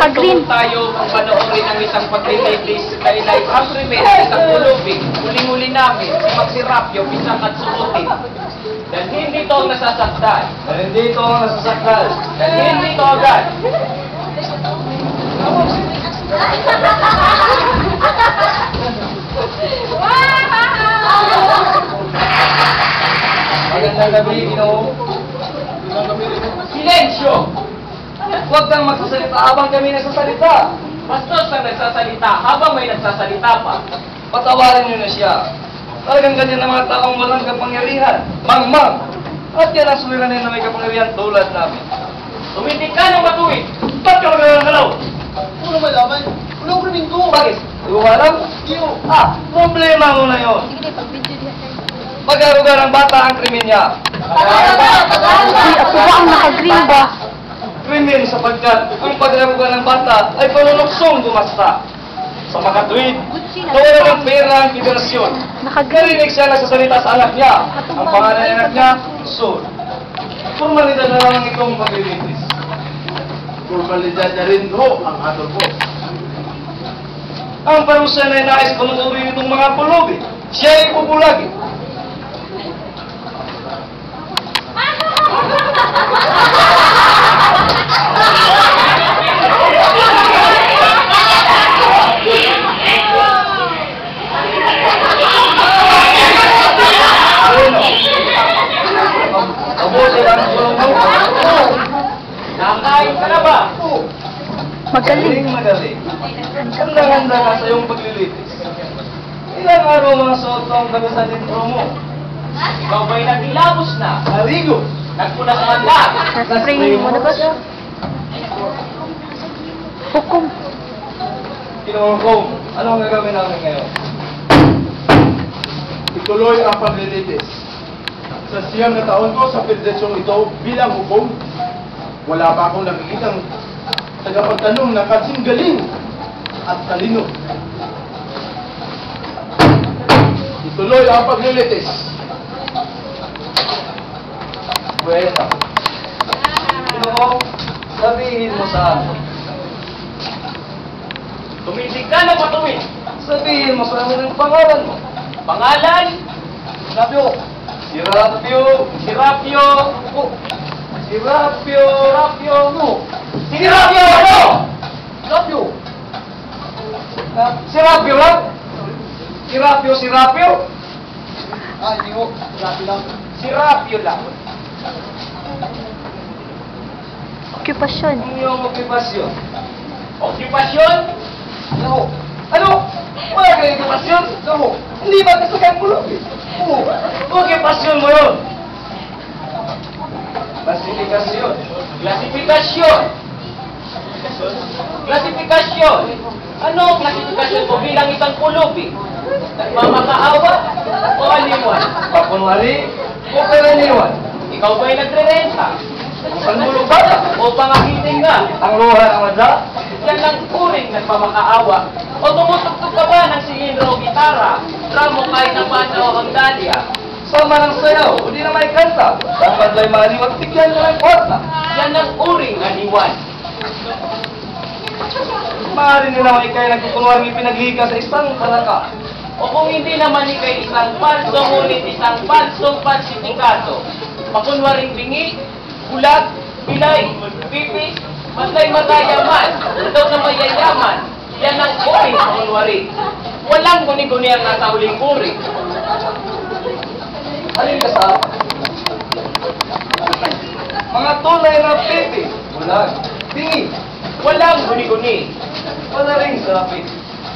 naka-green. tayo kung panoorin ang isang paglilitis kay Life Agreement, isang kulubing, huling-huli namin, si Maxi Rapio, pisang at sukutin. Dahil hindi ito ang nasasaktan. Dahil hindi ito ang nasasaktan. Dahil hindi ito agad. Magandang gabi, Ginoo. Silensyo! Huwag kang magsasalita habang kami nagsasalita. Bastos ang nagsasalita habang may nagsasalita pa. Patawarin niyo na siya. Talagang ganyan ang mga taong walang kapangyarihan. Mangmang! At yan ang suliranin na may kapangyarihan tulad namin. Tumitig ka ng matuwid! Ba't ka magkakalaw? Ano malaman? Walang krimen ko. Bakit? Di mo alam? Problema mo na yun. Pag-aruga ng bata ang krimen niya. Si ako ba ang naka-green ba? Krimen sapagkat ang pag-aruga ng bata ay panunuksong gumasta. Sa makatuwid, nawala ng pera ang federasyon. Naka-green. Narinig siya nagsasalita sa anak niya. Ang pangalan ng anak niya, Sol. Formalidad na lang itong paglilitis. Formalidad na rin ho ang ato po. Ang parusa na nais panunurin itong mga pulubi. Siya ay pupulagi. Mabuti lang ang tulong mo. Nakain ka na ba? Magaling. Magaling. Handa-handa ka sa iyong paglilitis. Ilang araw mga suot ang taga sa dentro mo. Ikaw ba'y nagilabos na? Naligo. Nagpunas man lang? Na-spray mo na ba? Hukom. Ginoong Kong, ano ang gagawin namin ngayon? Ituloy ang paglilitis. Sa siyam na taon ko sa federasyong ito bilang hukom, wala pa akong nakikitang tagapagtanong na kasing galing at talino. Ituloy ang paglilitis. Pwede. Ginoong, sabihin mo sa amin. Tumitig ka ng matuwid! Sabihin mo sa amin ang pangalan mo. Pangalan? Rapio. Si Rapio. Si Rapio. Si Rapio. Rapio. Si Rapio ano? Rapio. Si Rapio lang? Si Rapio, si Rapio? Ay, hindi ho. Grabe lang. Si Rapio lang. Okupasyon. Ang iyong okupasyon. Okupasyon? Ano? Ano? Wala kang okupasyon? Ano? Hindi ba kasakang kulog? Oo. Okupasyon mo yun. Klasifikasyon. Klasifikasyon. Klasifikasyon. Ano ang klasifikasyon mo bilang isang pulubi? Nagmamakaawa o aliwan? Pakunwari o karaniwan. Ikaw ba'y nagre-renta? Pangulong bata. O pangakiting nga? Ang luha ng madla. Yan ang uring nagmamakaawa. O tumutuktok ka ba ng silindro o gitara? Dramo kahit na paano ang dalya? Sama ng sayaw, o di na may kanta. Ang madlay maliwag, tigyan ka ng kwarta. Yan ang uring aliwan. Maaari nila ikay nagkukunwaring ipinaghika sa isang palaka. O kung hindi naman ikay isang palso, ngunit isang falsong falsifikado. Makunwaring bingi, bulag, pilay, pipis, matlay matayaman, daw na mayayaman. Yan ang uring makunwari. Walang guni-guni ang nasa huling uring. Halin ka sa mga tunay na pipi. Bulag, tingi, Walang guni-guni. wala rin sapit.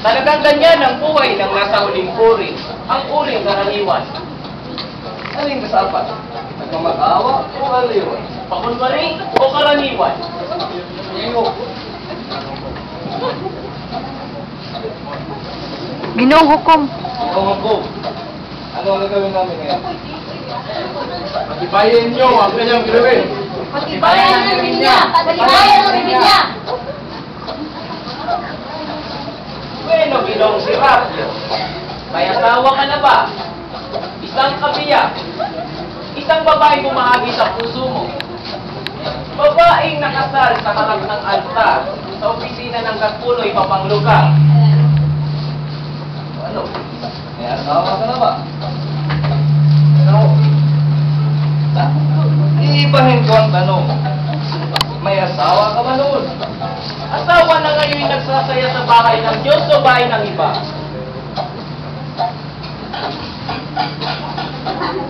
Talagang ganyan ang buhay ng nasa huling uring. Ang uring karaniwan. Halin ka sa apat. Nagmamakaawa o aliwan. Pakunwari o karaniwan. Iyo. Ginoong hukom. Ikaw ko. Ano ang gagawin namin ngayon? Patibayin niyo ang kanyang gawin. Patibayan ang niya! Patibayan ang niya! Bueno, Ginong si Rapio. May asawa ka na ba? Isang kabiyak. Isang babae bumahagi sa puso mo. Babaeng nakasal sa harap ng altar sa opisina ng Katpuloy, Papanglugar. Ano? May asawa ka na ba? Ano? Iibahin ko ang tanong. May asawa ka ba noon? Asawa na ngayon nagsasaya sa bahay ng Diyos o bahay ng iba?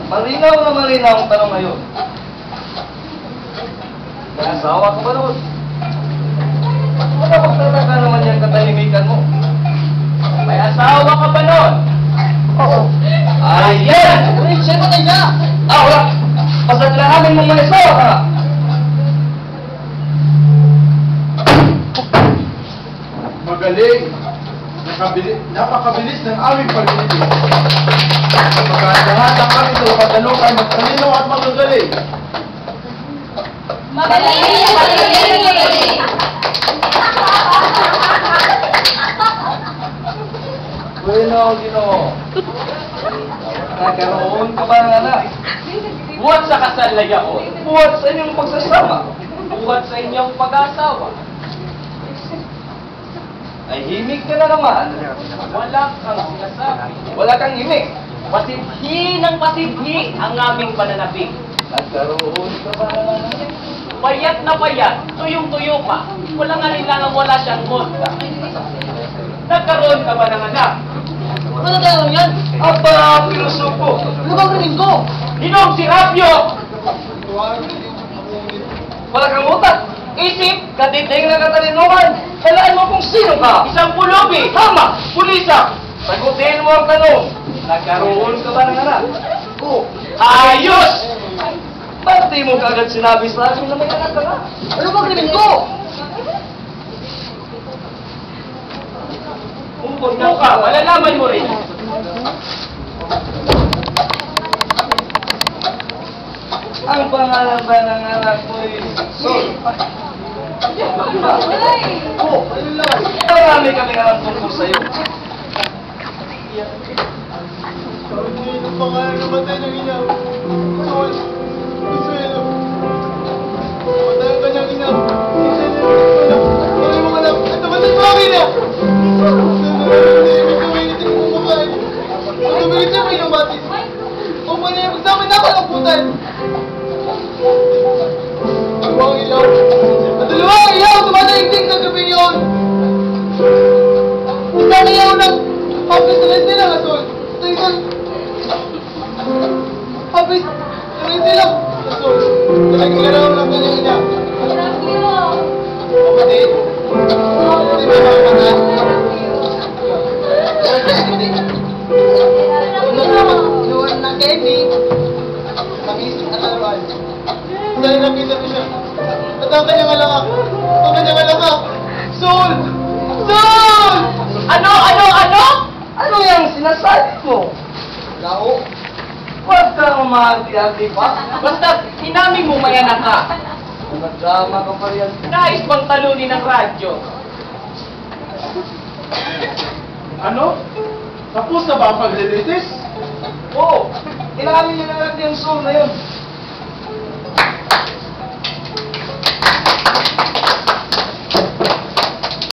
Malinaw na malinaw ang tanong ngayon. May asawa ka ba noon? Wala magtataka naman yung katahimikan mo. May asawa ka ba noon? Oo. Ayan! Siya ko tayo na! Wala! Pasat na amin mong may asawa ka! Magaling. Napakabilis ng aming paglilitis. Sapagkat lahat ng kami sa pagdalong ay magtalino at magagaling. Magaling! Bueno, Ginoo. Nagkaroon ka ba ng anak? Buhat sa kasal na yaon. Buhat sa inyong pagsasama. Buhat sa inyong pag-asawa. Ay himig ka na naman. Wala kang sinasabi. Wala kang himig. Pasidhi ng pasidhi ang aming pananabik. Nagkaroon ka ba ng anak? Payat na payat, tuyong-tuyo pa. Wala nga nilangang wala siyang monta. Nagkaroon ka ba ng anak? Ano tayo yan? Aba, pilosopo. Ano ba gawin ko? Ninong si Rapio! Wala kang utak. Isip, katiting na katalinuhan. Kailangan mo kung sino ka. Isang pulubi! Tama! Pulisa! Sagutin mo ang tanong. Nagkaroon ka ba ng anak? Oo. Ayos! Ba't di mo kaagad sinabi sa akin na may anak ka na? Ano ba gawin ko? Huwag mo ka, malalaman mo rin. Ang pangalan ba ng anak mo ay Sol? Oo. Marami kami alam tungkol sa'yo. Ang pangalan namatay ng ina. Sol. Consuelo. Namatay ang kanyang ina. Bakit mo alam? At namatay mo ang ina! Ibig sabihin natin kung kumakain. Ang sabihin niya may lumatis. Kung wala yung magsamin na kalaputan. Dalawang ilaw. At dalawang ilaw tumataigting sa gabi yun. Isang ilaw ng Happy Celeste lang, Asol. Isang Happy Celeste lang, Asol. Talagang ilaw ng kanyang ina. Kapatid. Hindi ba mga kapatid? Luwan ng candy. Tamis at alawan. Dahil nakita ko siya. At ang kanyang alakak. Ang kanyang alakak. Sol! Sol! Ano? Ano yung sinasabi mo? Lao. Huwag kang umahati-hati pa. Basta inamin mo may anak ka. Nagdrama ka pa yan. Nais bang talunin ng radyo? Ano? Tapos na ba ang paglilitis? Oo. Inamin niyo na natin yung soul na yun.